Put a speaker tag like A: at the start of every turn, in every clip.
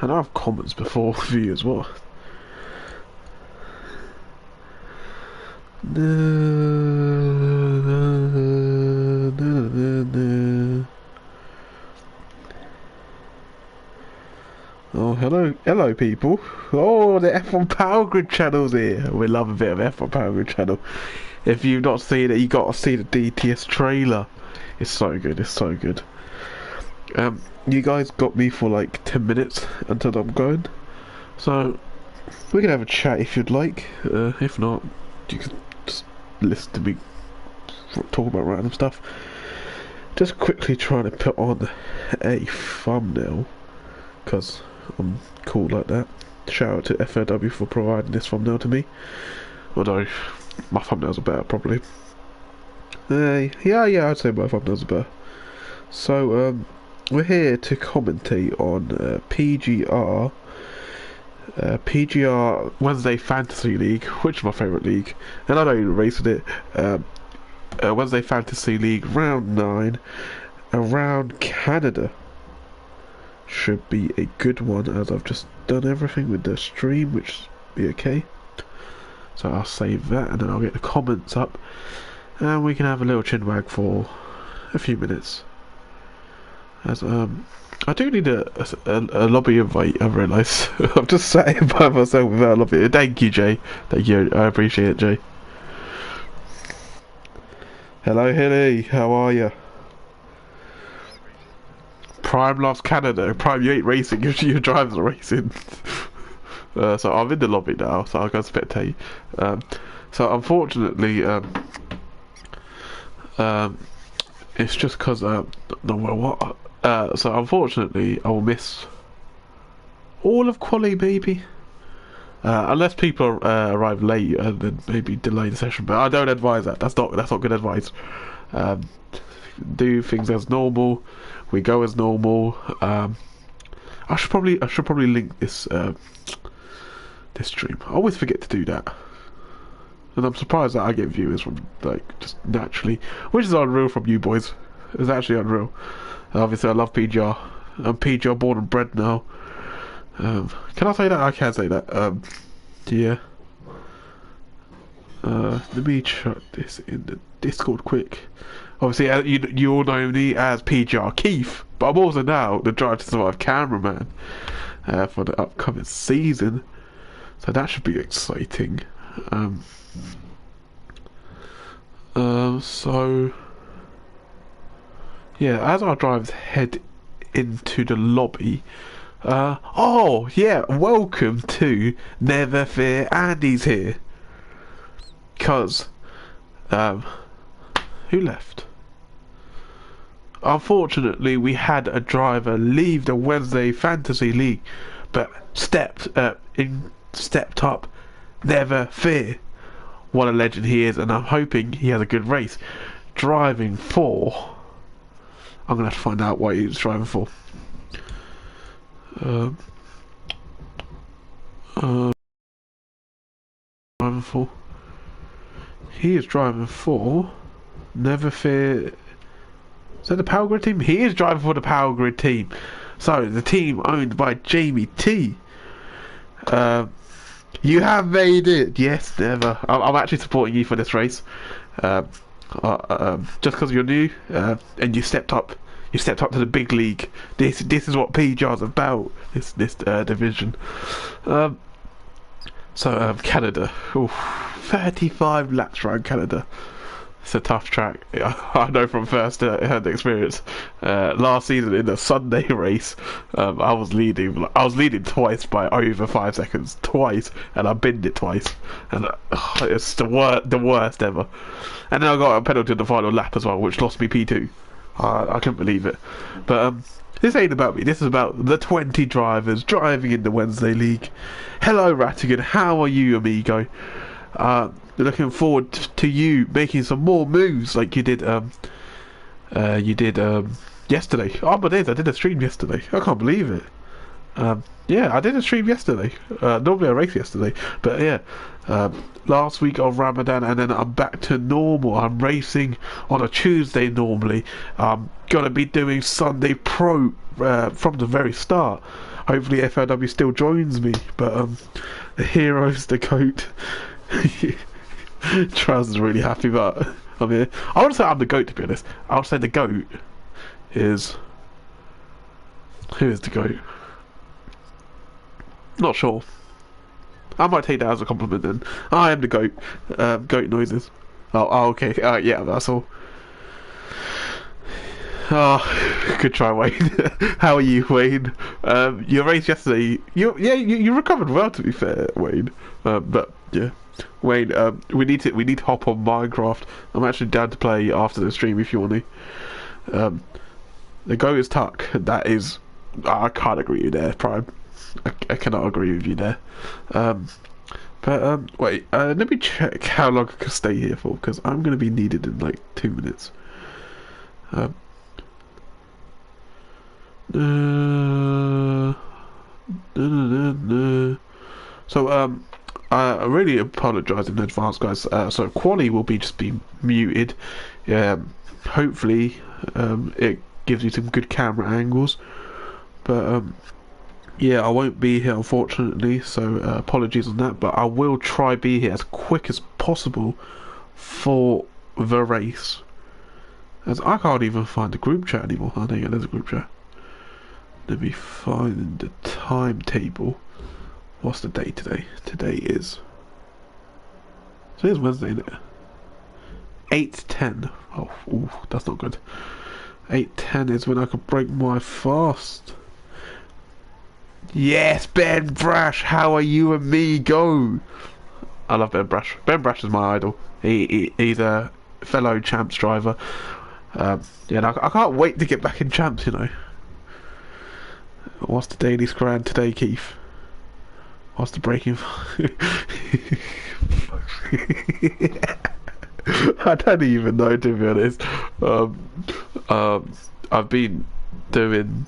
A: And I've comments before with you as well. Oh, hello people. Oh, the F1 Power Grid channel's here. We love a bit of F1 Power Grid channel. If you've not seen it, you got to see the DTS trailer. It's so good, it's so good. You guys got me for like 10 minutes until I'm going. So, we can have a chat if you'd like. If not, you can just listen to me talk about random stuff. Just quickly trying to put on a thumbnail, because I'm cool like that. Shout out to FAW for providing this thumbnail to me. Although, my thumbnails are better, probably. Yeah, I'd say my thumbnails are better. So, we're here to commentate on PGR Wednesday Fantasy League, which is my favourite league, and I don't even race in it. Wednesday Fantasy League Round 9 around Canada. Should be a good one, as I've just done everything with the stream, which be okay. So I'll save that, and then I'll get the comments up, and we can have a little chinwag for a few minutes. As I do need a lobby invite, I realise. I'm just sat here by myself without a lobby. Thank you, Jay. Thank you, I appreciate it, Jay. Hello, Hilly. How are you? Prime loves Canada. Prime, you ain't racing. Your drivers are racing. So I'm in the lobby now, so I'll go spectate. So unfortunately, it's just because no, well, what? So unfortunately, I will miss all of quali, maybe. Unless people arrive late and then maybe delay the session, but I don't advise that. That's not good advice. Do things as normal. We go as normal. I should probably link this this stream. I always forget to do that, and I'm surprised that I get viewers from like just naturally, which is unreal from you boys. It's actually unreal. Obviously, I love PGR. I'm PGR born and bred now. Can I say that? I can say that. Yeah. Let me chuck this in the Discord quick. Obviously, you all know me as PGR Keith, but I'm also now the Drive to Survive cameraman for the upcoming season. So that should be exciting. So yeah, as our drivers head into the lobby. Oh yeah, welcome to Never Fear. Andy's here. Cause who left? Unfortunately, we had a driver leave the Wednesday Fantasy League, but stepped up. Never Fear. What a legend he is, and I'm hoping he has a good race. Driving for. I'm gonna have to find out what he was driving for. Driving for. He is driving for Never Fear. Is that the Power Grid team? He is driving for the Power Grid team. So the team owned by Jamie T. You have made it. Yes, never. I'm actually supporting you for this race. Just because you're new and you stepped up. You stepped up to the big league. This is what PGR's about. This division. So Canada. Oof, 35 laps around Canada. It's a tough track. I know from first hand experience. Last season in the Sunday race, I was leading. I was leading twice by over 5 seconds, twice, and I binned it twice, and it's the worst ever. And then I got a penalty in the final lap as well, which lost me P2. I couldn't believe it. But this ain't about me. This is about the 20 drivers driving in the Wednesday League. Hello, Rattigan. How are you, amigo? Looking forward to you making some more moves like you did yesterday. Oh my days, I did a stream yesterday. I can't believe it. Yeah, I did a stream yesterday. Normally I race yesterday, but yeah, last week of Ramadan, and then I'm back to normal. I'm racing on a Tuesday normally. I'm gonna be doing Sunday Pro from the very start. Hopefully FLW still joins me, but the hero's the goat. Traz is really happy, but I'm here. I wouldn't say I'm the goat, to be honest. I would say the goat is... Who is the goat? Not sure. I might take that as a compliment then. I am the goat. Goat noises. Oh, okay. Yeah, that's all. Oh, good try, Wayne. How are you, Wayne? Your race yesterday. You recovered well, to be fair, Wayne. But yeah, Wayne. We need to hop on Minecraft. I'm actually down to play after the stream if you want to. The go is Tuck. That is, I can't agree with you there, Prime. I cannot agree with you there. Wait. Let me check how long I can stay here for, because I'm going to be needed in like 2 minutes. So I really apologise in advance, guys. So quality will just be muted. Hopefully, it gives you some good camera angles. But yeah, I won't be here unfortunately. So apologies on that. But I will try be here as quick as possible for the race. As I can't even find the group chat anymore. Oh, there you go. There's a group chat. Let me find the timetable. What's the date today? Today is Wednesday, isn't it? 8:10. Oh, ooh, that's not good. 8:10 is when I could break my fast. Yes, Ben Brash. How are you and me? Go. I love Ben Brash. Ben Brash is my idol. He's a fellow champs driver. Yeah, and I can't wait to get back in champs. You know. What's the daily scran today, Keith? What's the breaking? I don't even know, to be honest. I've been doing.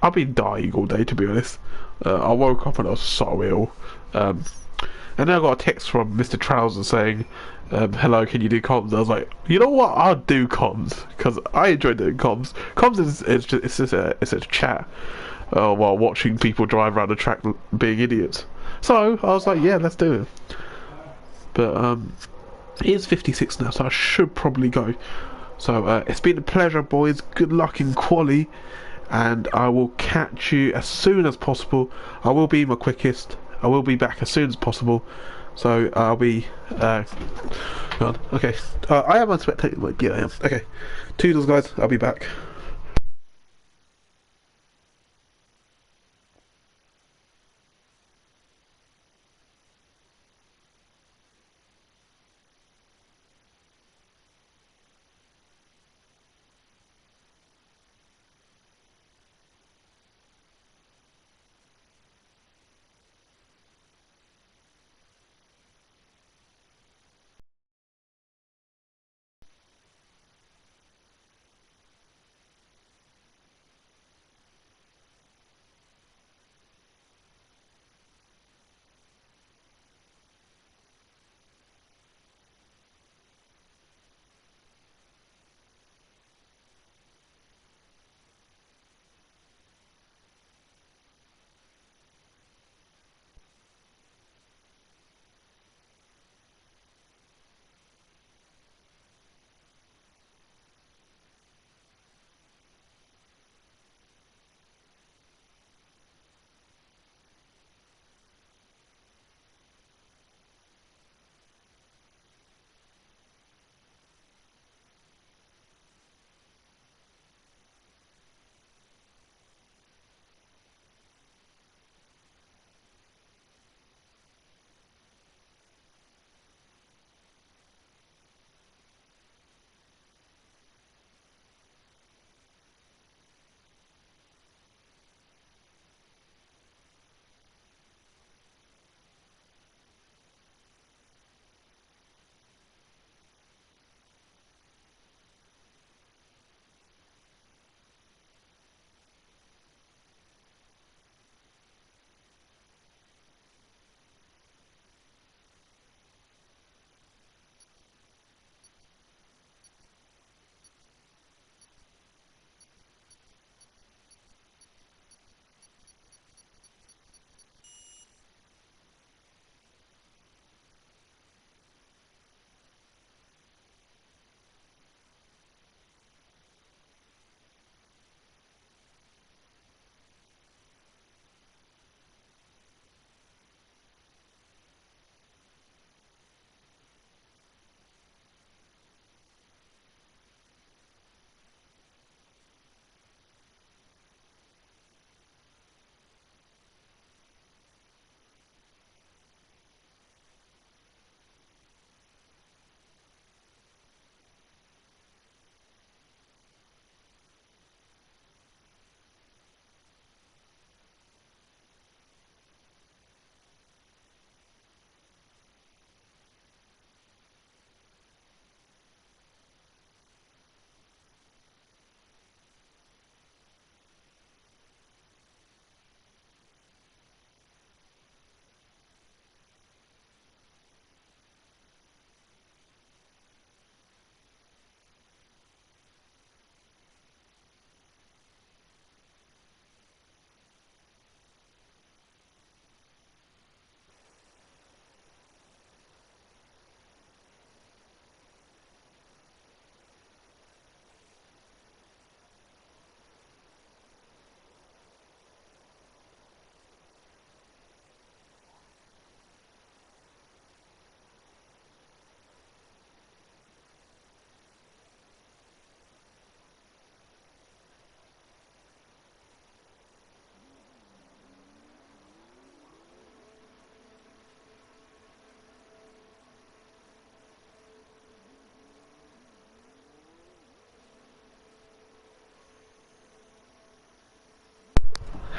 A: I've been dying all day, to be honest. I woke up and I was so ill. And then I got a text from Mr. Trouser saying, hello, can you do comms? I was like, you know what, I'll do comms, because I enjoy doing comms. Comms is a chat while watching people drive around the track being idiots. So I was like, yeah, let's do it. But it is 56 now, so I should probably go. So it's been a pleasure, boys. Good luck in quali, and I will catch you as soon as possible. I will be my quickest. I will be back as soon as possible. So I'll be God, okay. I am unspectating. Yeah, I am. Okay. Toodles, guys. I'll be back.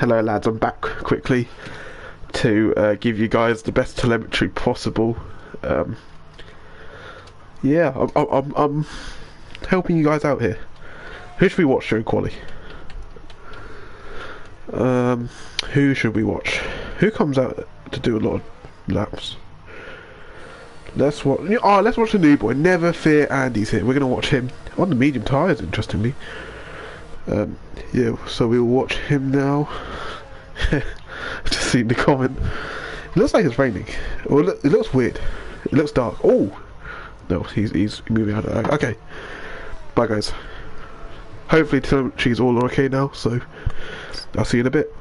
A: Hello lads, I'm back quickly to give you guys the best telemetry possible. Yeah, I'm helping you guys out here. Who should we watch during quali? Who should we watch? Who comes out to do a lot of laps? Let's watch. Oh, let's watch the new boy. Never fear, Andy's here. We're gonna watch him on the medium tyres, interestingly. Yeah, so we'll watch him now. Just seen the comment. It looks like it's raining. Well, it looks weird. It looks dark. Oh no, he's moving out of that. Okay, bye guys. Hopefully telemetry's all okay now. So I'll see you in a bit.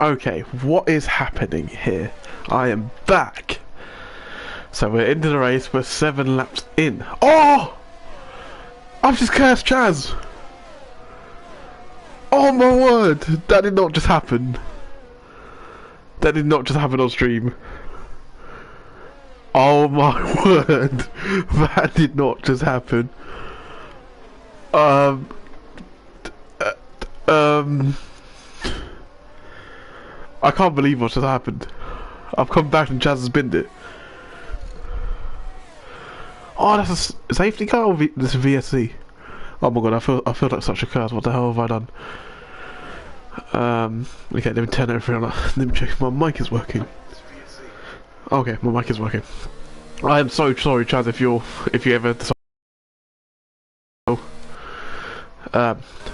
A: Okay, what is happening here? I am back. So we're into the race, we're 7 laps in. Oh! I've just cursed Chaz! Oh my word! That did not just happen. That did not just happen on stream. Oh my word! That did not just happen. I can't believe what just happened. I've come back and Chaz has binned it. Oh, that's a safety car or this is VSC? Oh my god, I feel like such a curse. What the hell have I done? Okay, let me turn everything on. Let me check. My mic is working. Okay, my mic is working. I am so sorry, Chaz, if you ever decide.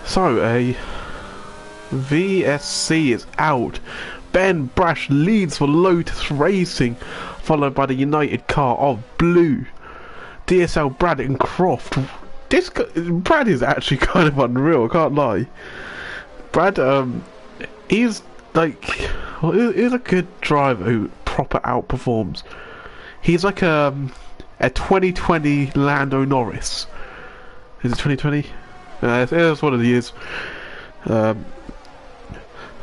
A: So a VSC is out. Ben Brash leads for Lotus Racing, followed by the United car of Blue. DSL Brad and Croft. This Brad is actually kind of unreal, I can't lie. Brad, he's like, well, he's a good driver who proper outperforms. He's like a 2020 Lando Norris. Is it 2020? That's what it is.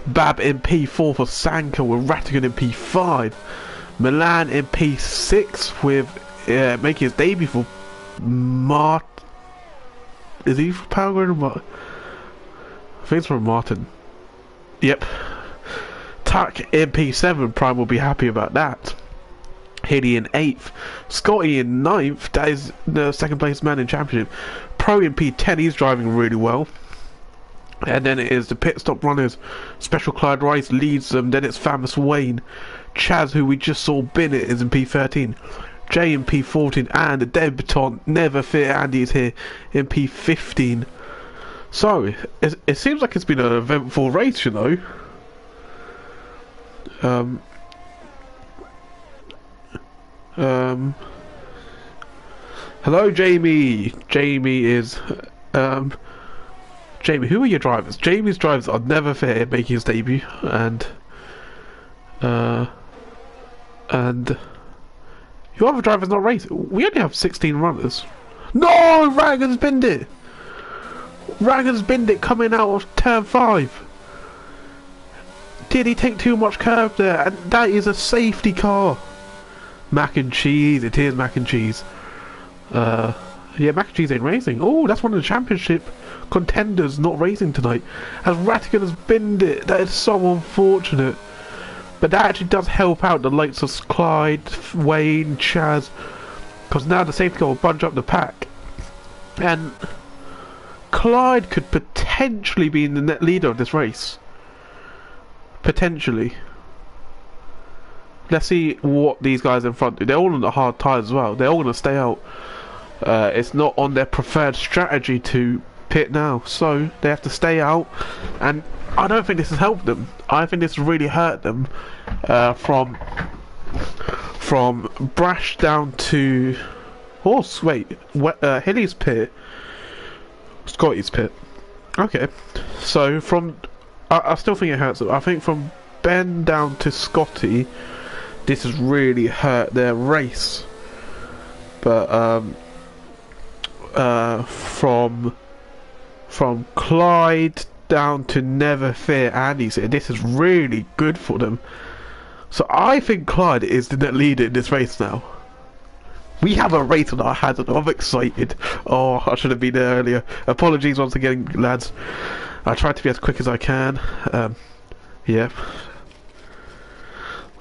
A: Bab in P4 for Sanka with Rattigan in P5. Milan in P6 with making his debut for Is he for Power Grid or I think it's from Martin. Yep. Tuck in P7. Prime will be happy about that. Hilly in 8th. Scotty in 9th. That is the second place man in championship. Pro in P10. He's driving really well. And then it is the pit stop runners. Special Clyde Rice leads them. Then it's Famous Wayne. Chaz, who we just saw bin it, is in P13. Jay in P14. And the debutant Never Fear Andy is here in P15. So, it seems like it's been an eventful race, you know. Hello, Jamie. Jamie is, Jamie, who are your drivers? Jamie's drivers are Never Fear making his debut, and your other driver's not racing. We only have 16 runners. No, Ragan's binned it. Ragan's binned it coming out of turn 5. Did he take too much curve there? And that is a safety car. Mac and cheese. It is mac and cheese. Yeah, mac and cheese ain't racing. Oh, that's one of the championship contenders not racing tonight. As Rattigan has binned it. That is so unfortunate. But that actually does help out the likes of Clyde, Wayne, Chaz. Because now the safety car will bunch up the pack. And Clyde could potentially be the net leader of this race. Potentially. Let's see what these guys in front do. They're all on the hard tyres as well. They're all going to stay out. It's not on their preferred strategy to pit now. So they have to stay out. And I don't think this has helped them. I think this has really hurt them. From Brash down to Hilly's pit. Scotty's pit. Okay. So from I still think it hurts them. I think from Ben down to Scotty, this has really hurt their race. But from Clyde down to Never Fear Andy's here, this is really good for them. So I think Clyde is the net leader in this race now. We have a race on our hands and I'm excited. Oh, I should have been there earlier. Apologies once again, lads. I tried to be as quick as I can. Yeah.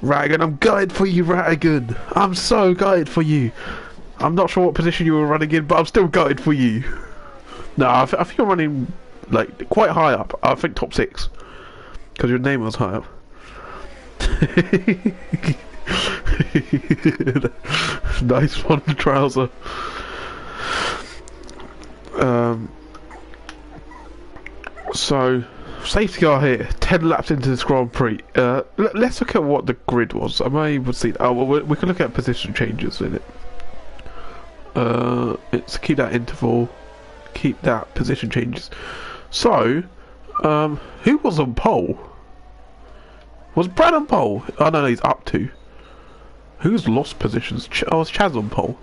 A: Rattigan, I'm gutted for you, Rattigan. I'm so gutted for you. I'm not sure what position you were running in, but I'm still gutted for you. No, I think you're running like quite high up. I think top 6. Because your name was high up. Nice one, trouser. So safety car here, 10 laps into this Grand Prix. Let's look at what the grid was. Am I able to see? Oh, well, we can look at position changes in it. It's keep that interval, keep that position changes. So, who was on pole? Was Brad on pole? Oh no, he's up to. Who's lost positions? Oh, it's Chaz on pole.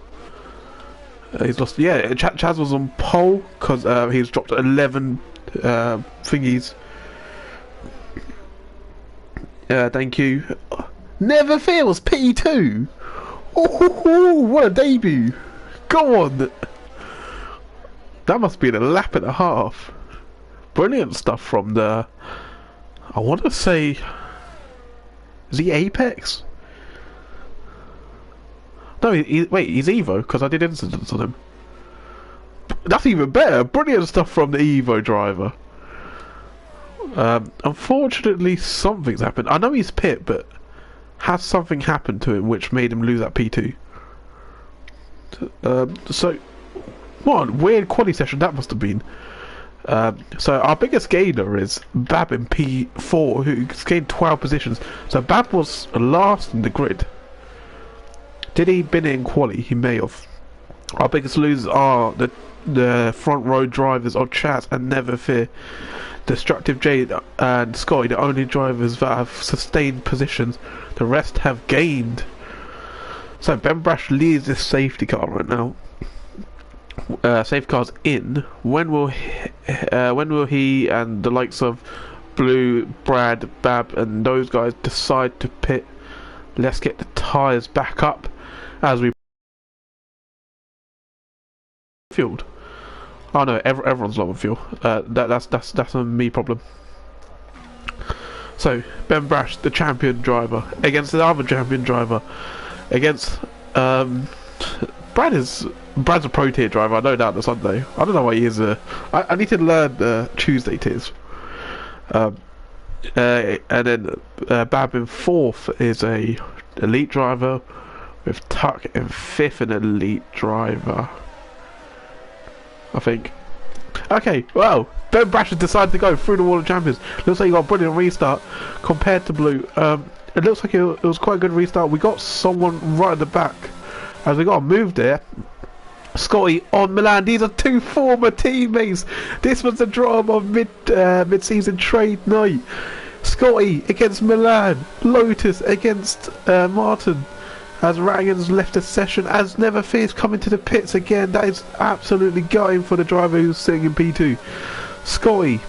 A: He's lost. Yeah, Chaz was on pole because he's dropped 11 thingies. Thank you. Never fails P2. Oh, what a debut! Go on. That must be a lap and a half. Brilliant stuff from the. I want to say. Is he Apex? No, wait, he's Evo, because I did incidents on him. That's even better. Brilliant stuff from the Evo driver. Unfortunately, something's happened. I know he's pit, but has something happened to him which made him lose that P2? So, what a weird quali session that must have been. So our biggest gainer is Bab in P4, who's gained 12 positions. So Bab was last in the grid. Did he bin it in quali? He may have. Our biggest losers are the front row drivers of Chaz and Never Fear, Destructive Jade and Scotty, the only drivers that have sustained positions. The rest have gained. So Ben Brash leads this safety car right now. Safety car's in. When will he and the likes of Blue, Brad, Bab and those guys decide to pit? Let's get the tyres back up as we fueled. Oh no, everyone's low on fuel. That's a me problem. So Ben Brash, the champion driver, against the other champion driver, against Brad's a pro tier driver. I know that on the Sunday. I don't know why he is I need to learn the Tuesday tiers. And then Bab in 4th is a elite driver, with Tuck in 5th, an elite driver, I think. Okay, well, Ben Brash has decided to go through the wall of champions. Looks like he got a brilliant restart compared to Blue. It looks like it was quite a good restart. We got someone right at the back as we got a move there. Scotty on Milan. These are two former teammates. This was the drama of mid-season trade night. Scotty against Milan. Lotus against Martin. As Rattigan's left the session, as Never Fear's coming to the pits again. That is absolutely gutting for the driver who's sitting in P2. Scotty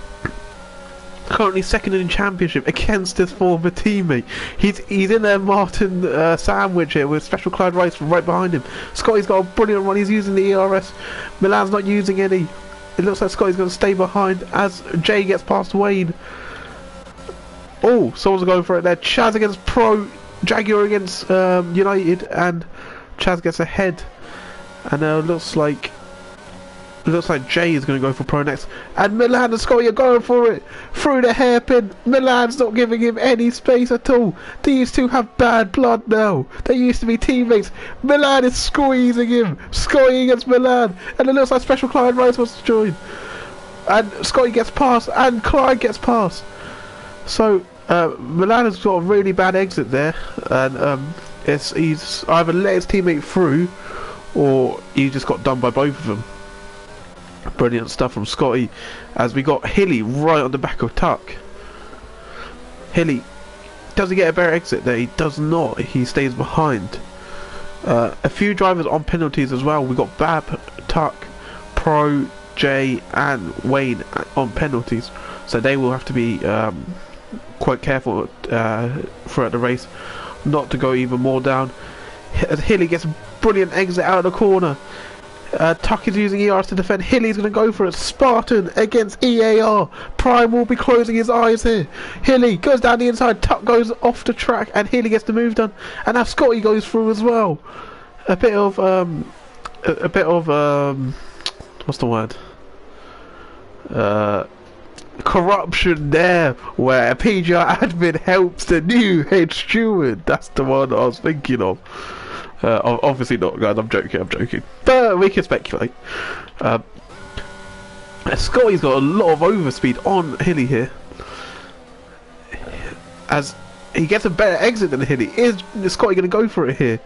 A: currently second in championship against his former teammate. He's in a Martin sandwich here with Special Clyde Rice right behind him. Scotty's got a brilliant run. He's using the ERS. Milan's not using any. It looks like Scotty's going to stay behind as Jay gets past Wayne. Oh, someone's going for it there. Chaz against Pro. Jaguar against United, and Chaz gets ahead. And it looks like Jay is going to go for Pro next. And Milan and Scotty are going for it through the hairpin. Milan's not giving him any space at all. These two have bad blood now. They used to be teammates. Milan is squeezing him. Scotty against Milan, and it looks like Special Clyde Rice wants to join. And Scotty gets past, and Clyde gets past. So Milan has got a really bad exit there, and he's either let his teammate through, or he just got done by both of them. Brilliant stuff from Scotty, as we got Hilly right on the back of Tuck. Hilly, does he get a better exit there? He does not. He stays behind. A few drivers on penalties as well. We got Bab, Tuck, Pro, Jay and Wayne on penalties, so they will have to be quite careful throughout the race not to go even more down. Hilly gets a brilliant exit out of the corner. Tuck is using ERs to defend. Hilly's going to go for it. Spartan against EAR. Prime will be closing his eyes here. Hilly goes down the inside. Tuck goes off the track, and Hilly gets the move done. And now Scotty goes through as well. A bit of what's the word? Corruption there, where PGR admin helps the new head steward. That's the one I was thinking of. Obviously not, guys. I'm joking. But we can speculate. Scotty's got a lot of overspeed on Hilly here, as he gets a better exit than Hilly. Is Scotty going to go for it here?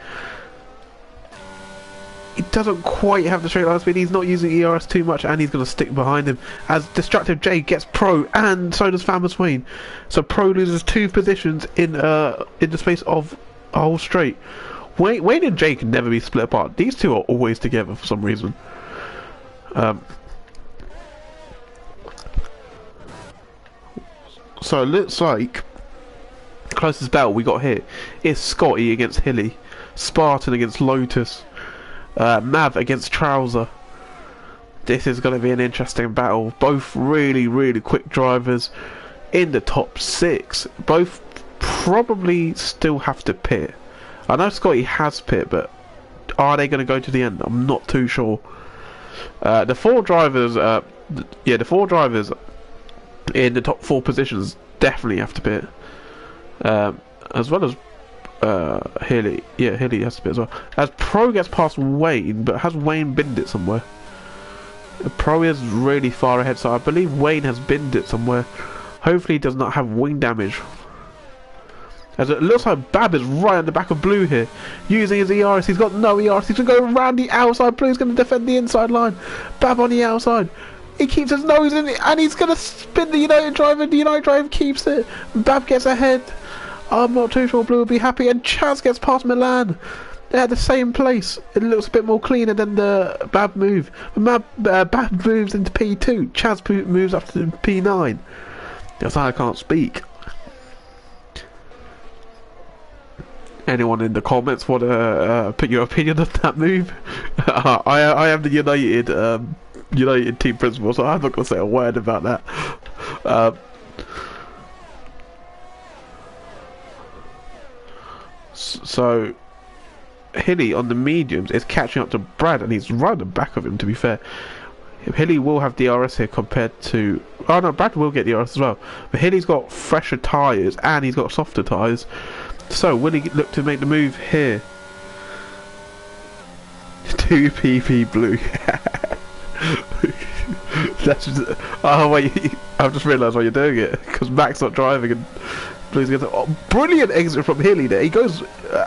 A: he doesn't quite have the straight line speed. He's not using ERS too much, and he's going to stick behind him as Destructive J gets Pro, and so does Famous Wayne. So Pro loses 2 positions in the space of a whole straight. Wayne and Jay can never be split apart. These two are always together for some reason. So it looks like closest battle we got here is Scotty against Hilly, Spartan against Lotus, Mav against Trouser. This is going to be an interesting battle. Both really quick drivers in the top 6. Both probably still have to pit. I know Scotty has pit, but are they going to go to the end? I'm not too sure. The 4 drivers, the 4 drivers in the top 4 positions definitely have to pit. As well as Hilly. Yeah, Hilly has to pit as well. As Pro gets past Wayne, but has Wayne binned it somewhere? Pro is really far ahead, so I believe Wayne has binned it somewhere. Hopefully he does not have wing damage. As it looks like Bab is right on the back of Blue here, using his ERS. He's got no ERS. He's going to go around the outside. Blue's going to defend the inside line. Bab on the outside. He keeps his nose in it, and he's going to spin the United driver. The United driver keeps it. Bab gets ahead. I'm not too sure Blue will be happy. And Chaz gets past Milan. They're at the same place. It looks a bit more cleaner than the Bab move. Bab moves into P2. Chaz moves up to P9. That's how I can't speak. Anyone in the comments want to put your opinion on that move? I am the United team principal, so I'm not going to say a word about that. So Hilly on the mediums is catching up to Brad, and he's right at the back of him, to be fair. Hilly will have DRS here compared to... Oh no, Brad will get DRS as well. But Hilly's got fresher tyres and he's got softer tyres. So will he look to make the move here? 2 PP Blue. That's just, oh wait, I've just realised why you're doing it. Because Mac's not driving and Blue's going to... Oh, brilliant exit from Hilly there. He goes...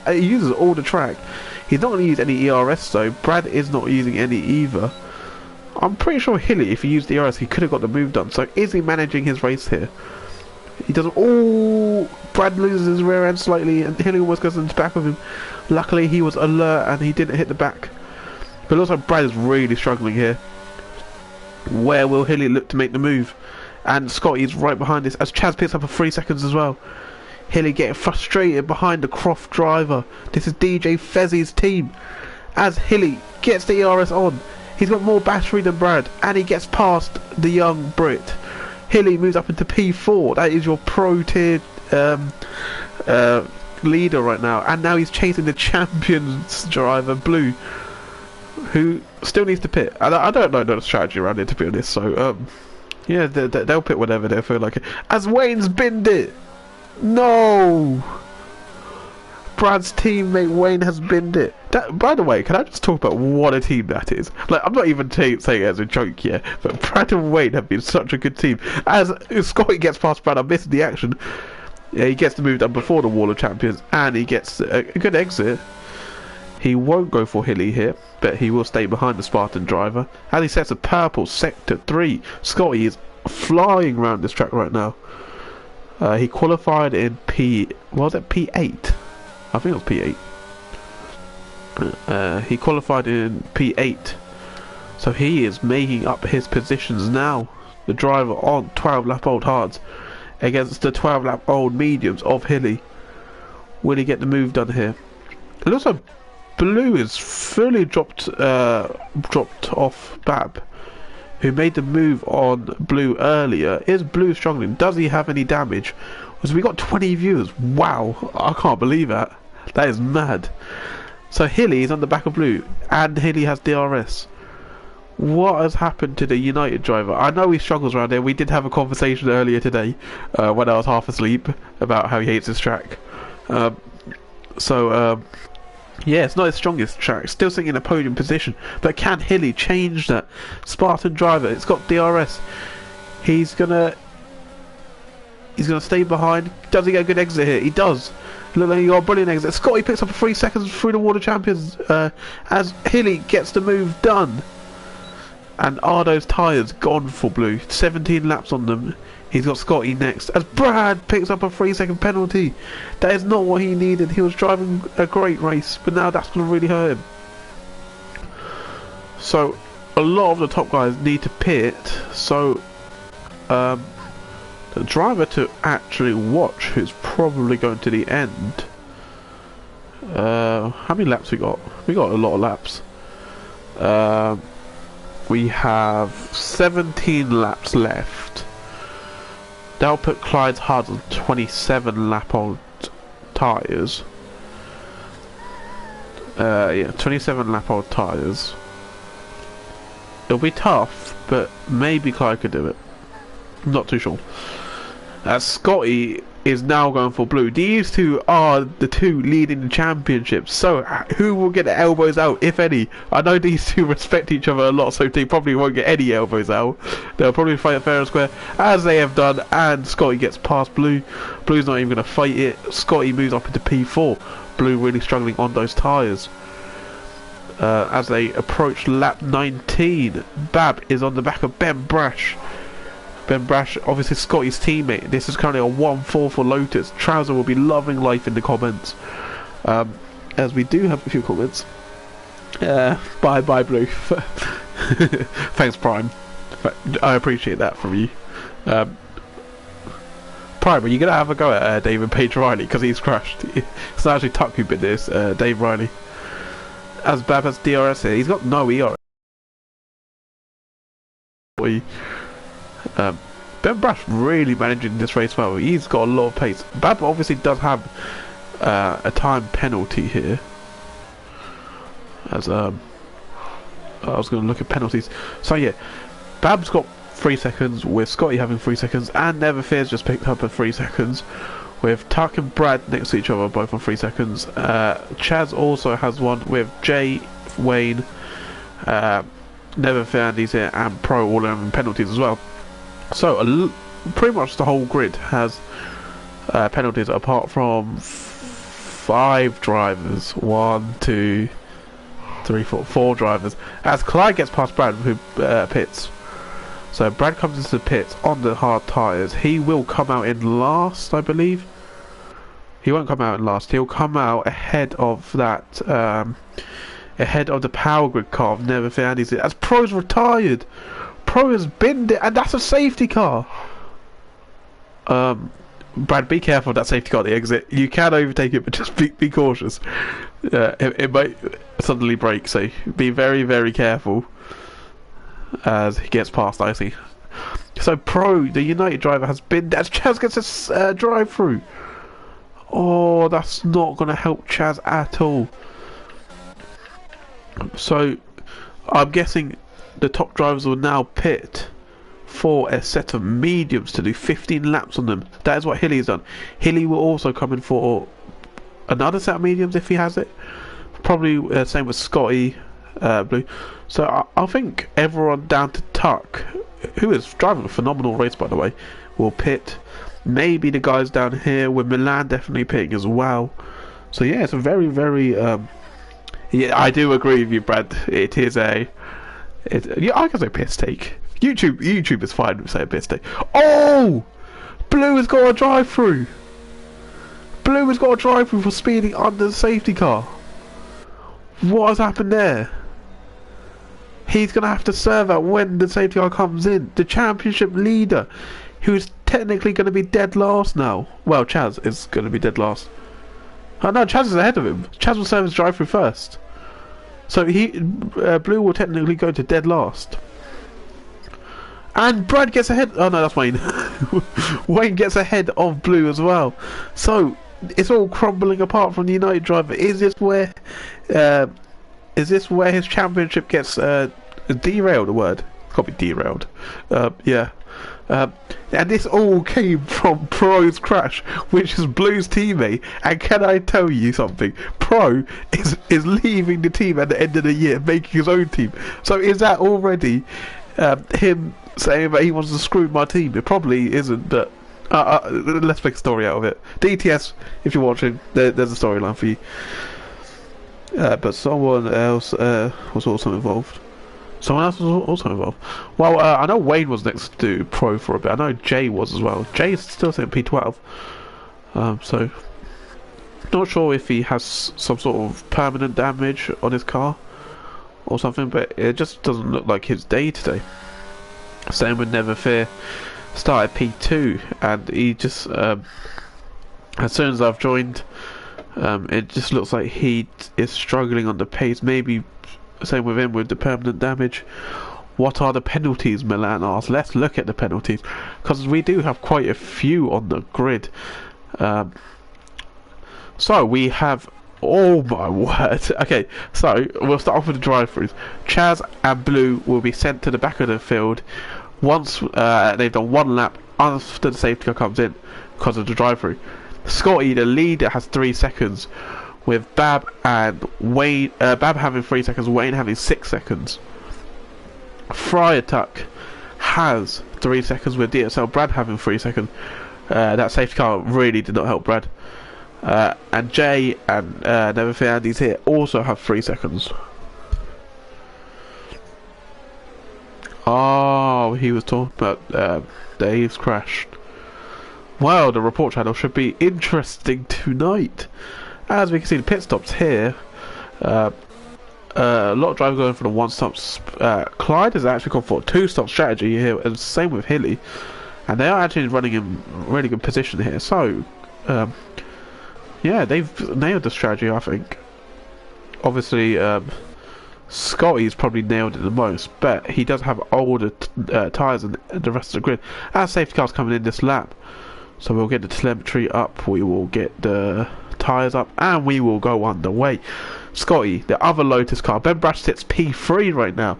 A: he uses all the track. He's not going to use any ERS though. Brad is not using any either. I'm pretty sure Hilly, if he used the ERS, he could have got the move done. So is he managing his race here? He doesn't... Oh, Brad loses his rear end slightly and Hilly almost goes into the back of him. Luckily he was alert and he didn't hit the back. But it looks like Brad is really struggling here. Where will Hilly look to make the move? And Scotty's right behind this as Chaz picks up for 3 seconds as well. Hilly getting frustrated behind the Croft driver. This is DJ Fezzi's team. As Hilly gets the ERS on, he's got more battery than Brad, and he gets past the young Brit. Hilly moves up into P4. That is your pro tier leader right now, and now he's chasing the champions driver Blue, who still needs to pit. And I don't know the strategy around it, to be honest. So yeah, they'll pit whatever they feel like it. As Wayne's binned it. No. Brad's teammate Wayne has binned it. By the way, can I just talk about what a team that is? Like, I'm not even saying it as a joke here, but Brad and Wayne have been such a good team. As Scotty gets past Brad, I'm missing the action. Yeah, he gets the move done before the Wall of Champions, and he gets a good exit. He won't go for Hilly here, but he will stay behind the Spartan driver. And he sets a purple sector 3. Scotty is flying around this track right now. He qualified in P8? I think it was P8. He qualified in P8. So he is making up his positions now. The driver on 12 lap old hards against the 12 lap old mediums of Hilly. Will he get the move done here? It looks like Blue is fully dropped off Bab, who made the move on Blue earlier. Is Blue struggling? Does he have any damage? Because we got 20 viewers. Wow, I can't believe that. That is mad. So Hilly is on the back of Blue, and Hilly has DRS. What has happened to the United driver? I know he struggles around there. We did have a conversation earlier today when I was half asleep about how he hates his track. Yeah, it's not his strongest track. Still sitting in a podium position. But can Hilly change that? Spartan driver, it's got DRS. He's gonna stay behind. Does he get a good exit here? He does. Look like you got a brilliant exit. Scotty picks up 3 seconds through the Water Champions as Hilly gets the move done. And Ardo's tyres gone for Blue. 17 laps on them. He's got Scotty next as Brad picks up a 3-second penalty. That is not what he needed. He was driving a great race, but now that's going to really hurt him. So a lot of the top guys need to pit. So the driver to actually watch who's probably going to the end. How many laps we got? We got a lot of laps. We have 17 laps left. That'll put Clyde's hard on 27 lap old tyres. Yeah, 27 lap old tyres. It'll be tough, but maybe Clyde could do it. I'm not too sure. Scotty is now going for Blue. These two are the two leading the championship. So who will get the elbows out, if any? I know these two respect each other a lot, so they probably won't get any elbows out. They'll probably fight it fair and square, as they have done, and Scotty gets past Blue. Blue's not even going to fight it. Scotty moves up into P4. Blue really struggling on those tyres. As they approach lap 19, Bab is on the back of Ben Brash. Ben Brash, obviously Scotty's teammate. This is currently a 1-4 for Lotus. Trouser will be loving life in the comments. As we do have a few comments. Bye Blue. Thanks Prime. I appreciate that from you. Prime, are you going to have a go at David Page Riley? Because he's crashed. It's not actually Tuck who bit this, Dave Riley. As Bab has DRS here. He's got no ERS. Ben Brash really managing this race well. He's got a lot of pace. Bab obviously does have a time penalty here. As I was going to look at penalties. So yeah, Bab's got 3 seconds with Scotty having 3 seconds, and Never Fears just picked up a 3 seconds with Tuck and Brad next to each other, both on 3 seconds. Chaz also has one with Jay, Wayne, Never Fear Andy's here, and Pro all having penalties as well. So pretty much the whole grid has penalties apart from 5 drivers. 1, 2, 3, 4 drivers. As Clyde gets past Brad, who pits. So Brad comes into the pits on the hard tyres. He will come out in last, I believe. He won't come out in last. He'll come out ahead of that, ahead of the power grid car of Never Fear Andy's. As Pro's retired. Pro has binned it, and that's a safety car. Brad, be careful of that safety car at the exit. You can overtake it, but just be cautious. It might suddenly break, so be very, very careful as he gets past Icy. So Pro, the United driver, has binned as Chaz gets a drive through. Oh, that's not going to help Chaz at all. So I'm guessing the top drivers will now pit for a set of mediums to do 15 laps on them. That is what Hilly has done. Hilly will also come in for another set of mediums if he has it. Probably same with Scotty, Blue. So I think everyone down to Tuck, who is driving a phenomenal race by the way, will pit. Maybe the guys down here with Milan definitely pitting as well. So yeah, it's a very, very yeah, I do agree with you, Brad. It is a yeah, I can say piss take. YouTube is fine with saying piss take. Oh! Blue has got a drive through. Blue has got a drive through for speeding under the safety car. What has happened there? He's gonna have to serve out when the safety car comes in. The championship leader, who is technically gonna be dead last now. Well, Chaz is gonna be dead last. Oh no, Chaz is ahead of him. Chaz will serve his drive through first. So Blue will technically go to dead last. And Brad gets ahead. Oh no, that's Wayne. Wayne gets ahead of Blue as well. So it's all crumbling apart from the United driver. Is this where his championship gets derailed? A word? It's got to be derailed. Yeah. And this all came from Pro's crash, which is Blue's teammate. And can I tell you something? Pro is leaving the team at the end of the year, making his own team. So is that already him saying that he wants to screw my team? It probably isn't, but Let's make a story out of it. DTS, if you're watching, there's a storyline for you. But someone else was also involved. Someone else was also involved. Well, I know Wayne was next to Pro for a bit. I know Jay was as well. Jay is still sitting P12. So, not sure if he has some sort of permanent damage on his car or something, but it just doesn't look like his day today. Same with Never Fear. Started P2, and he just, as soon as I've joined, it just looks like he is struggling on the pace. Maybe same with him with the permanent damage. What are the penalties, Milan asked. Let's look at the penalties, because we do have quite a few on the grid. So we have, oh my word. Okay, so we'll start off with the drive-throughs. Chaz and Blue will be sent to the back of the field once they've done one lap after the safety car comes in because of the drive-through. Scotty, the leader, has 3 seconds, with Bab and Wayne, Bab having 3 seconds, Wayne having 6 seconds. Friar Tuck has 3 seconds with DSL, Brad having 3 seconds. That safety car really did not help Brad. And Jay and Never Fear Andy's here also have 3 seconds. Oh, he was talking about Dave's crash. Well, the report channel should be interesting tonight. As we can see, the pit stops here. A lot of drivers going for the one stop. Clyde has actually gone for a 2-stop strategy here, and same with Hilly. And they are actually running in really good position here. So, yeah, they've nailed the strategy, I think. Obviously, Scotty's probably nailed it the most, but he does have older tyres than the rest of the grid. As safety cars coming in this lap, so we'll get the telemetry up, we will get the tyres up, and we will go underway. Scotty, the other Lotus car, Ben Brash sits P3 right now.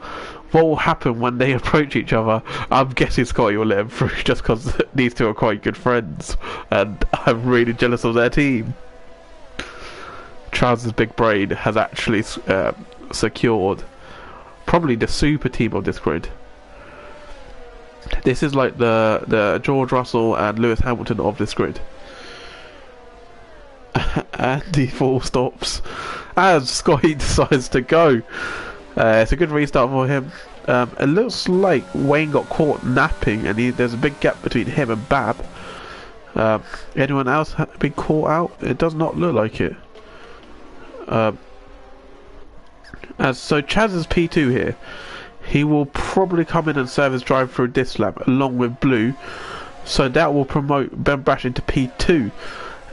A: What will happen when they approach each other? I'm guessing Scotty will let him through just because these two are quite good friends, and I'm really jealous of their team. Charles's big brain has actually secured probably the super team of this grid. This is like the George Russell and Lewis Hamilton of this grid. Andy full stops as Scotty decides to go. It's a good restart for him. It looks like Wayne got caught napping, and there's a big gap between him and Bab. Anyone else been caught out? It does not look like it. So Chaz is P2 here. He will probably come in and serve his drive through this lap along with Blue, so that will promote Ben Brash into P2.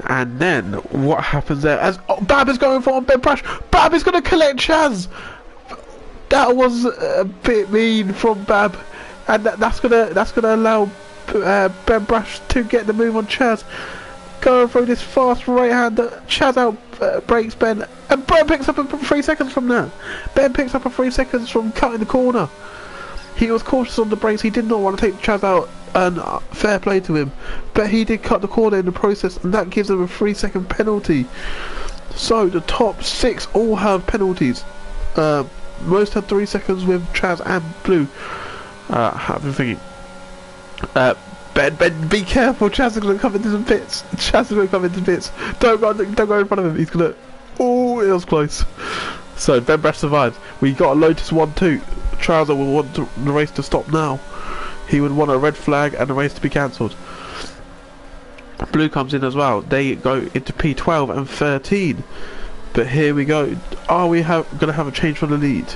A: And then what happens there? As Bab is going for Ben Brash, Bab is going to collect Chaz. That was a bit mean from Bab, and that's gonna allow Ben Brash to get the move on Chaz. Going through this fast right hand, Chaz out breaks Ben, and Ben picks up a 3 seconds from that. Ben picks up a 3 seconds from cutting the corner. He was cautious on the brakes. He did not want to take Chaz out, and fair play to him, but he did cut the corner in the process, and that gives him a 3 second penalty. So the top 6 all have penalties. Most had 3 seconds with Chaz and Blue. I've been thinking. Ben, be careful! Chaz is going to come into the pits. Chaz is going to come into the pits. Don't go in front of him. He's going to. Oh, it was close. So Ben Brash survived. We got a Lotus 1-2. Trouser will want the race to stop now. He would want a red flag and the race to be cancelled. Blue comes in as well. They go into P12 and 13. But here we go. Are we going to have a change for the lead?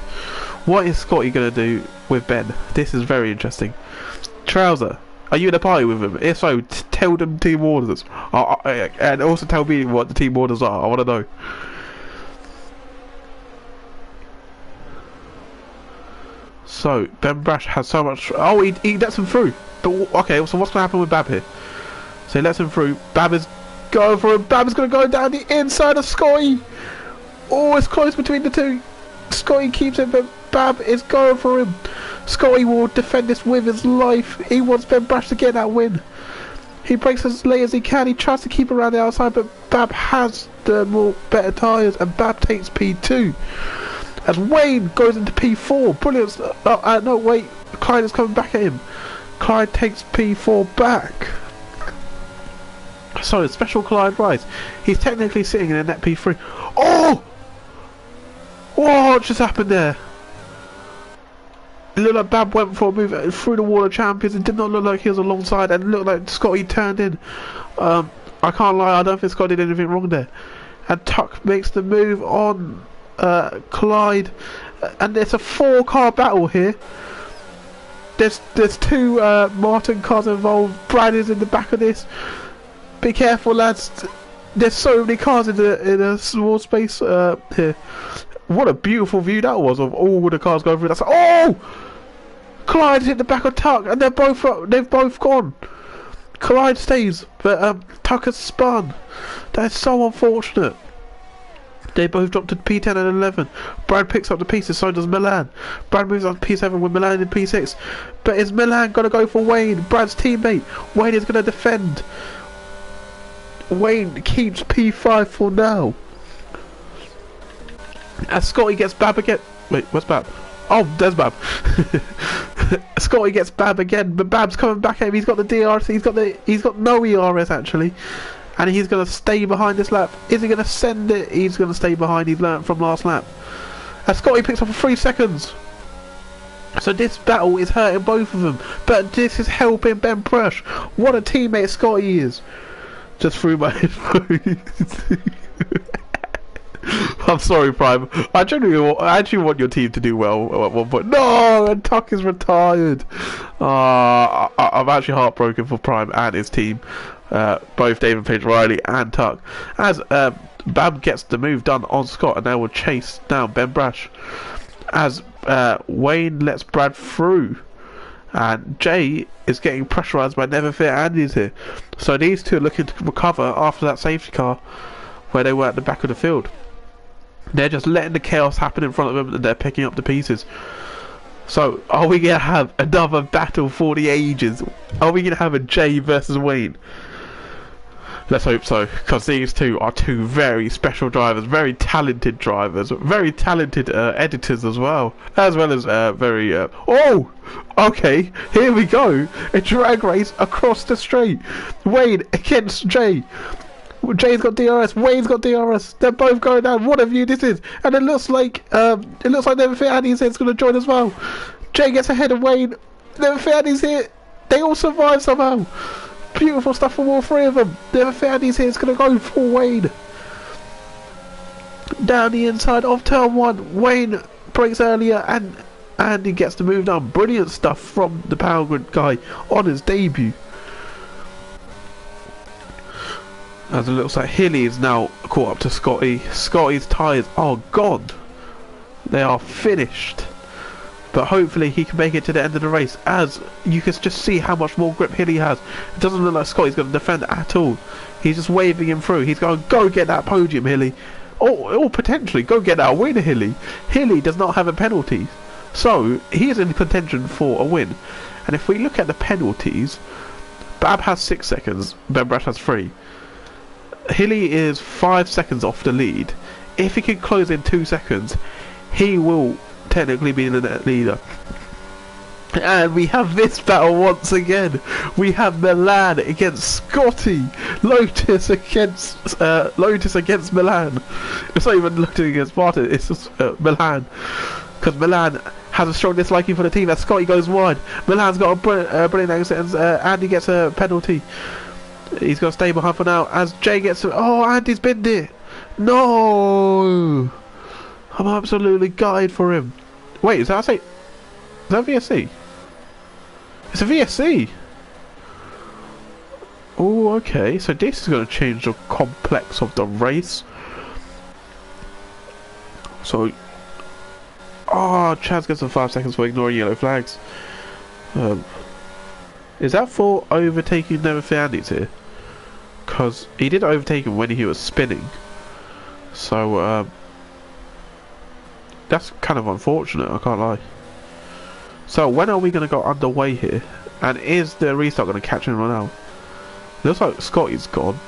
A: What is Scotty going to do with Ben? This is very interesting. Trouser, are you in a party with him? If so, tell them team orders. And also tell me what the team orders are. I want to know. So, Ben Brash has so much... Oh, he lets him through. But, okay, so what's going to happen with Bab here? So he lets him through. Bab is going for him. Bab is going to go down the inside of Scotty. Oh, it's close between the two. Scotty keeps it, but Bab is going for him. Scotty will defend this with his life. He wants Ben Brash to get that win. He breaks as late as he can. He tries to keep around the outside, but Bab has the better tyres, and Bab takes P2. As Wayne goes into P4. Brilliant. No, wait. Clyde is coming back at him. Clyde takes P4 back. So special Clyde Rice. He's technically sitting in a net P3. Oh! What just happened there? It looked like Bab went for a move through the wall of champions. It did not look like he was alongside, and it looked like Scotty turned in. I can't lie, I don't think Scotty did anything wrong there. And Tuck makes the move on Clyde, and there's a 4-car battle here. There's 2 Martin cars involved. Brad is in the back of this. Be careful, lads. There's so many cars in a small space here. What a beautiful view that was of all the cars going through. That's oh! Clyde hit the back of Tuck, and they've both gone. Clyde stays, but Tuck has spun. That is so unfortunate. They both dropped to P10 and 11. Brad picks up the pieces, so does Milan. Brad moves on to P7 with Milan in P6. But is Milan going to go for Wayne, Brad's teammate? Wayne is going to defend. Wayne keeps P5 for now. As Scotty gets Bab again. Wait, what's Bab? Oh, there's Bab. Scotty gets Bab again, but Bab's coming back at him. He's got the DRS. He's got no ERS actually, and he's gonna stay behind this lap. Is he gonna send it? He's gonna stay behind. He's learnt from last lap. As Scotty picks up for 3 seconds. So this battle is hurting both of them, but this is helping Ben Prush. What a teammate Scotty is. Just threw my headphones. I'm sorry, Prime. I actually want your team to do well at one point. No, and Tuck is retired. I'm actually heartbroken for Prime and his team, both David Page Riley and Tuck. As Bab gets the move done on Scott, and they will chase down Ben Brash. As Wayne lets Brad through, and Jay is getting pressurised by Never Fear Andy's here. So these two are looking to recover after that safety car where they were at the back of the field. They're just letting the chaos happen in front of them, and they're picking up the pieces. So, are we going to have another battle for the ages? Are we going to have a Jay versus Wayne? Let's hope so, because these two are 2 very special drivers, very talented drivers, very talented editors as well as very... oh! Okay, here we go. A drag race across the straight. Wayne against Jay. Jay's got DRS, Wayne's got DRS. They're both going down. What a view this is! And it looks like Never Fear Andy's here. It's going to join as well. Jay gets ahead of Wayne. Never Fear Andy's here. They all survive somehow. Beautiful stuff from all 3 of them. Never Fear Andy's here. It's going to go for Wayne. Down the inside of turn 1. Wayne breaks earlier, and Andy gets the move done. Brilliant stuff from the Power Grid guy on his debut. As it looks like Hilly is now caught up to Scotty. Scotty's tyres are gone. They are finished. But hopefully he can make it to the end of the race, as you can just see how much more grip Hilly has. It doesn't look like Scotty's going to defend at all. He's just waving him through. He's going, go get that podium, Hilly. Or potentially, go get that win, Hilly. Hilly does not have a penalty, so he is in contention for a win. And if we look at the penalties, Bab has 6 seconds, Ben Brash has 3. Hilly is 5 seconds off the lead. If he can close in 2 seconds, he will technically be the net leader. And we have this battle once again. We have Milan against Scotty. Lotus against Milan. It's not even Lotus against Martin. It's just Milan, because Milan has a strong disliking for the team. As Scotty goes wide, Milan's got a brilliant accident. Andy gets a penalty. He's got to stay behind for now. As Jay gets... oh, Andy's been there. No! I'm absolutely gutted for him. Wait, is that VSC? It's a VSC! Oh, okay. So this is going to change the complex of the race. So... oh, Chaz gets the 5 seconds for ignoring yellow flags. Is that for overtaking Never Fear Andy's here? Because he did overtake him when he was spinning. So, that's kind of unfortunate, I can't lie. So, when are we going to go underway here? And is the restart going to catch him right now? Looks like Scotty's gone.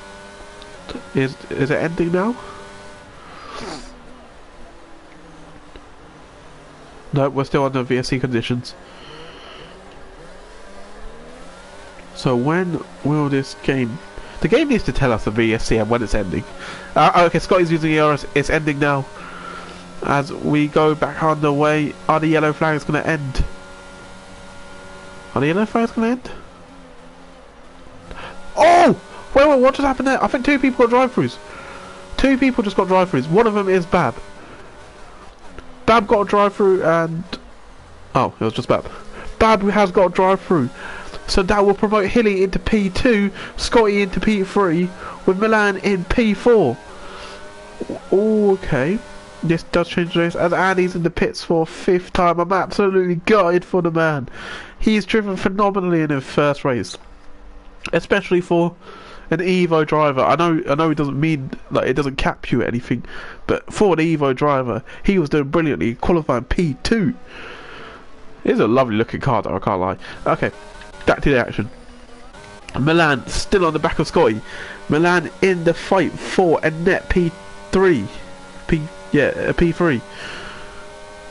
A: Is it ending now? No, we're still under VSC conditions. So when will this game... The game needs to tell us the VSC and when it's ending. Okay, Scotty's using ERS. It's ending now. As we go back underway, are the yellow flags going to end? Are the yellow flags going to end? Oh! Wait, what just happened there? I think two people got drive-throughs. Two people just got drive-throughs. One of them is Bab. Bab got a drive-through and... Oh, it was just Bab. Bab has got a drive-through. So that will promote Hilly into P2, Scotty into P3, with Milan in P4. Oh, okay. This does change the race, as Andy's in the pits for a 5th time. I'm absolutely gutted for the man. He's driven phenomenally in his first race, especially for an Evo driver. I know it doesn't mean, like, it doesn't cap you or anything, but for an Evo driver, he was doing brilliantly, qualifying P2. It's a lovely looking car though, I can't lie. Okay, back to the action. Milan still on the back of Scotty. Milan in the fight for a net P3. P3.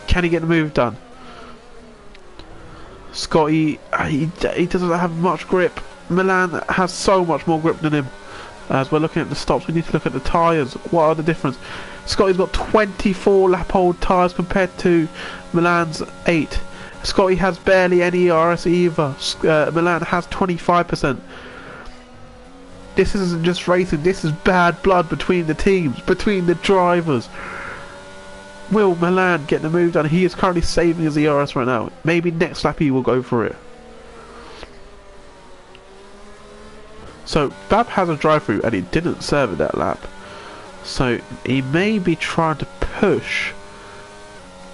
A: Can he get the move done? Scotty, he doesn't have much grip. Milan has so much more grip than him. As we're looking at the stops, we need to look at the tyres. What are the difference? Scotty's got 24 lap old tyres compared to Milan's 8. Scotty has barely any ERS either. Milan has 25%. This isn't just racing, this is bad blood between the teams, between the drivers. Will Milan get the move done? He is currently saving his ERS right now. Maybe next lap he will go for it. So Bab has a drive-through and he didn't serve it that lap. So he may be trying to push,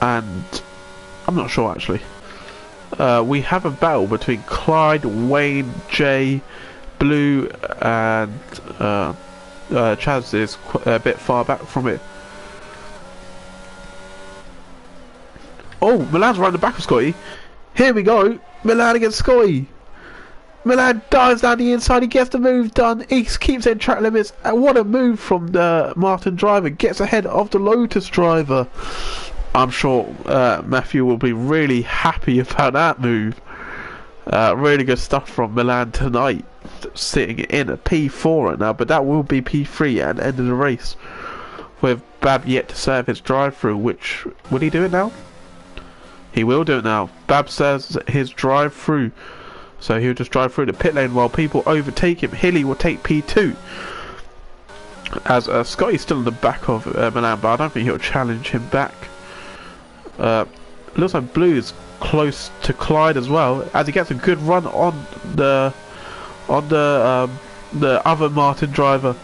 A: and I'm not sure actually. We have a battle between Clyde, Wayne, Jay, Blue, and Chaz is a bit far back from it. Oh, Milan's right in the back of Scotty. Here we go. Milan against Scotty. Milan dives down the inside. He gets the move done. He keeps in track limits. And what a move from the Martin driver. Gets ahead of the Lotus driver. I'm sure Matthew will be really happy about that move. Really good stuff from Milan tonight. Sitting in a P4 right now. But that will be P3 at the end of the race. With Bab yet to serve his drive-through. Which, will he do it now? He will do it now. Bab says his drive-through. So he'll just drive through the pit lane while people overtake him. Hilly will take P2. As Scotty's still in the back of Milan, but I don't think he'll challenge him back. Looks like Blue is close to Clyde as well, as he gets a good run on the other Martin driver.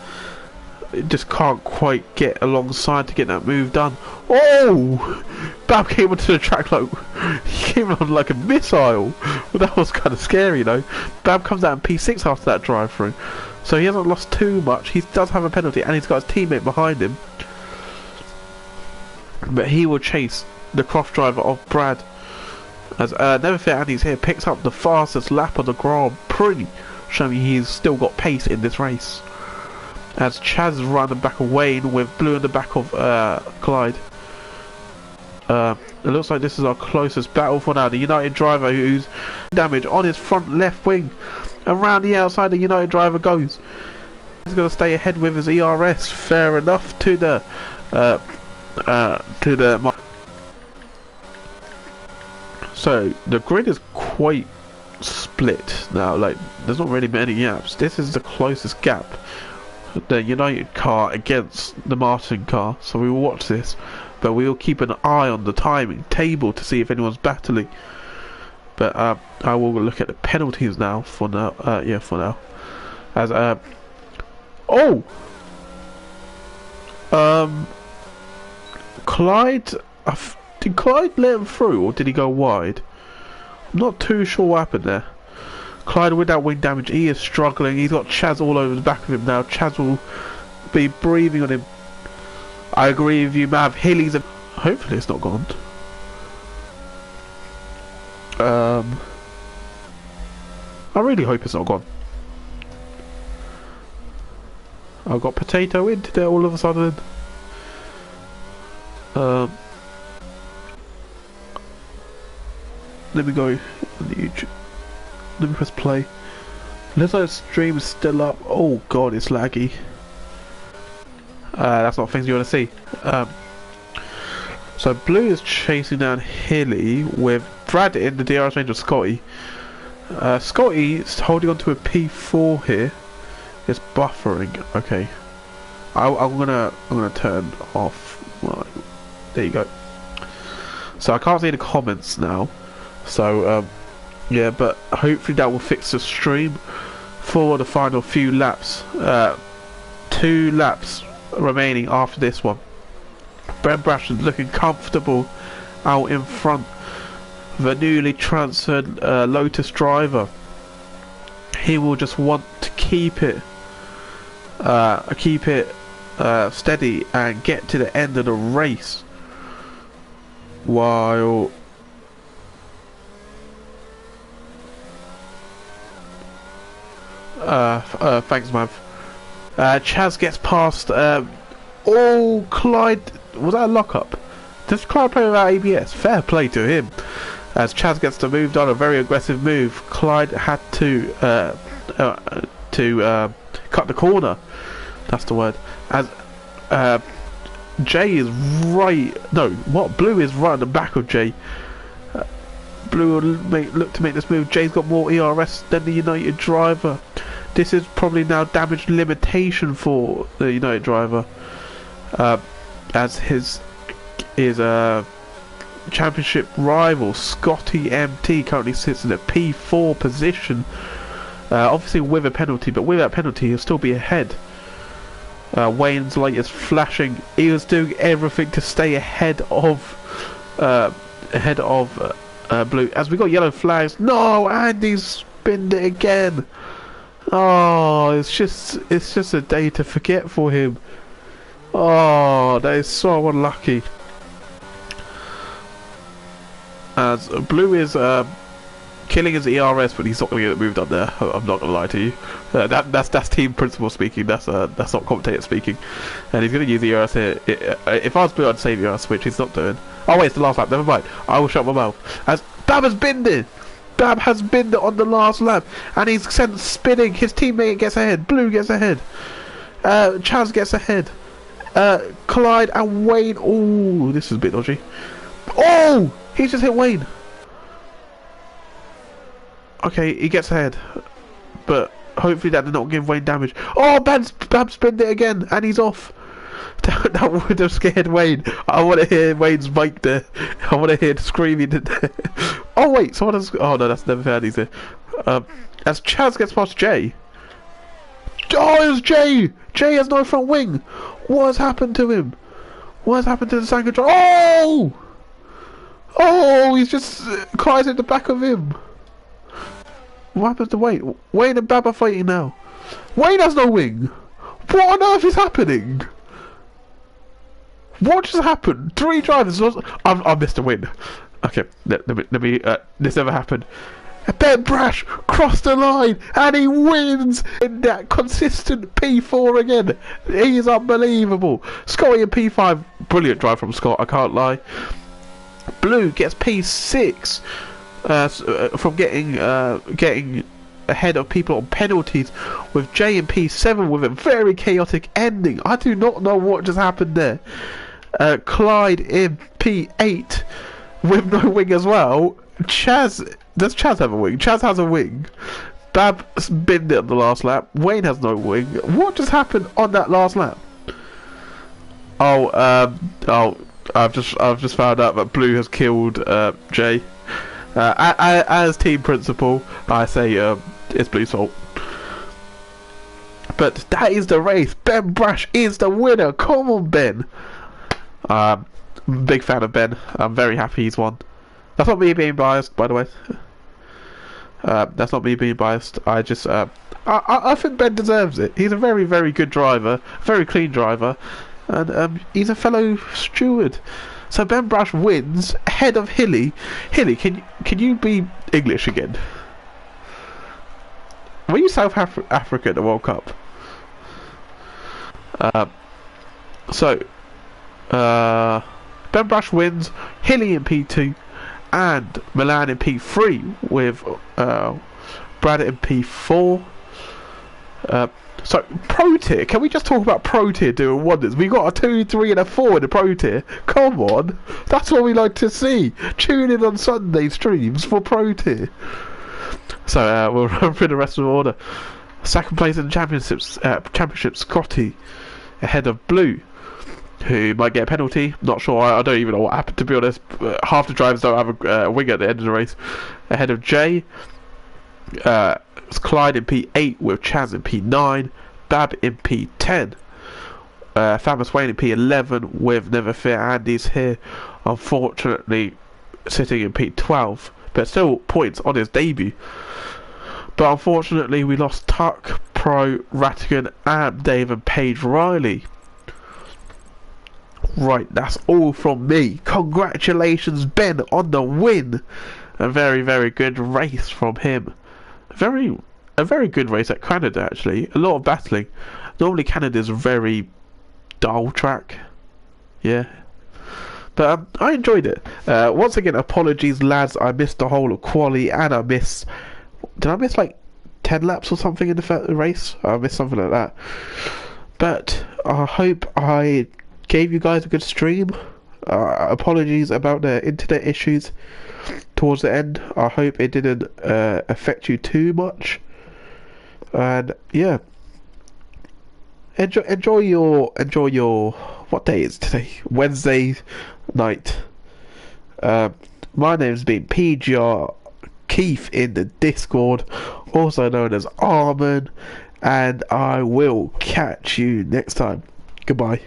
A: It just can't quite get alongside to get that move done. Oh! Bab came onto the track like he came on like a missile. Well, that was kind of scary, you know. Bab comes out in P6 after that drive-through, so he hasn't lost too much. He does have a penalty, and he's got his teammate behind him, but he will chase the cross driver of Brad. As Never Fear Andy's here picks up the fastest lap of the Grand Prix, showing he's still got pace in this race. As Chaz is running back of Wayne with Blue in the back of Clyde. It looks like this is our closest battle for now. The United driver who's damage on his front left wing. Around the outside the United driver goes. He's going to stay ahead with his ERS. Fair enough to the So the grid is quite split now. Like, there's not really many gaps. This is the closest gap. The United car against the Martin car, so we will watch this, but we will keep an eye on the timing table to see if anyone's battling. But I will look at the penalties now for now. Yeah, for now. As Clyde, did Clyde let him through or did he go wide? I'm not too sure what happened there. Clyde with that wing damage, he is struggling. He's got Chaz all over the back of him now. Chaz will be breathing on him. I agree with you, Mav. Hilly's hopefully it's not gone. I really hope it's not gone. I've got Potato in today all of a sudden. Let me go on the YouTube. Let me press play. Looks like the stream is still up. Oh god, it's laggy. That's not things you want to see. So Blue is chasing down Hilly with Brad in the DRS range of Scotty. Scotty is holding on to a P4 here. It's buffering. Okay, I'm gonna turn off. Right, there you go. So I can't see the comments now. So yeah, but hopefully that will fix the stream for the final few laps. 2 laps remaining after this one. Ben Brash is looking comfortable out in front. The newly transferred Lotus driver. He will just want to keep it steady and get to the end of the race. While thanks, Mav. Chaz gets past. Oh, Clyde. Was that a lock-up? Does Clyde play without ABS? Fair play to him. As Chaz gets to move on, a very aggressive move. Clyde had to cut the corner. That's the word. As Jay is right. No, what? Blue is right on the back of Jay. Blue will look to make this move. Jay's got more ERS than the United driver. This is probably now damage limitation for the United driver, as his championship rival Scotty MT currently sits in a P4 position, obviously with a penalty, but with that penalty he'll still be ahead. Wayne's light is flashing. He was doing everything to stay ahead of Blue. As we got yellow flags. No, Andy's spinned it again. Oh, it's just a day to forget for him. Oh, that is so unlucky. As Blue is killing his ERS, but he's not going to get moved up there. I'm not going to lie to you. That's team principal speaking. That's not commentator speaking. And he's going to use the ERS here. If I was Blue, I'd save ERS, which he's not doing. Oh wait, it's the last lap. Never mind. I will shut my mouth. As Bab has binned it. Bab has binned it on the last lap, and he's sent spinning. His teammate gets ahead. Blue gets ahead. Chaz gets ahead. Clyde and Wayne. Oh, this is a bit dodgy. Oh, he just hit Wayne. Okay, he gets ahead, but hopefully that did not give Wayne damage. Oh, Bab spinned it again, and he's off. That would have scared Wayne. I want to hear Wayne's mic there. I want to hear the screaming. Oh wait, someone has. Oh no, that's never fair, is it? As Chaz gets past Jay. Oh, it's Jay. Jay has no front wing. What has happened to him? What has happened to the Sanka driver? Oh! Oh, he's just Clyde's at the back of him. What happens to Wayne? Wayne and Bab are fighting now. Wayne has no wing. What on earth is happening? What just happened? 3 drivers lost. I missed a win. Okay, let me. This never happened. Ben Brash crossed the line and he wins in that consistent P4 again. He is unbelievable. Scotty in P5, brilliant drive from Scott. I can't lie. Blue gets P6 from getting ahead of people on penalties, with Jay in P7 with a very chaotic ending. I do not know what just happened there. Clyde in P8 with no wing as well. Chaz, does Chaz have a wing? Chaz has a wing. Bab binned it on the last lap. Wayne has no wing. What just happened on that last lap? I've just found out that Blue has killed Jay. As team principal, I say it's Blue's fault. But that is the race. Ben Brash is the winner. Come on, Ben. Big fan of Ben. I'm very happy he's won. That's not me being biased, by the way. That's not me being biased. I just I think Ben deserves it. He's a very, very good driver, very clean driver, and he's a fellow steward. So Ben Brash wins ahead of Hilly. Hilly, can you be English again? Were you South Africa at the World Cup? Ben Brash wins, Hilly in P2 and Milan in P3 with Brad in P4. So pro tier, can we just talk about pro tier doing wonders? We got a 2, 3 and a 4 in the pro tier. Come on, that's what we like to see. Tune in on Sunday streams for pro tier. So we'll run through the rest of the order. Second place in the championship, Scotty, ahead of Blue, who might get a penalty. Not sure. I don't even know what happened, to be honest. Half the drivers don't have a wing at the end of the race. Ahead of Jay, Clyde in P8 with Chaz in P9, Bab in P10, Famous Wayne in P11 with Never Fear Andy's here, unfortunately sitting in P12, but still points on his debut. But unfortunately we lost Tuck, Pro, Rattigan and Dave and Paige Riley. Right, that's all from me. Congratulations Ben on the win. A very, very good race from him. A very good race at Canada, actually. A lot of battling. Normally Canada's a very dull track. Yeah. But I enjoyed it. Once again, apologies lads, I missed the whole of quali and I missed... Did I miss like 10 laps or something in the race? I missed something like that. But I hope I gave you guys a good stream. Apologies about the internet issues towards the end. I hope it didn't affect you too much. And yeah, enjoy your what day is today? Wednesday night. My name's been PGR Keith in the Discord, also known as Armin, and I will catch you next time. Goodbye.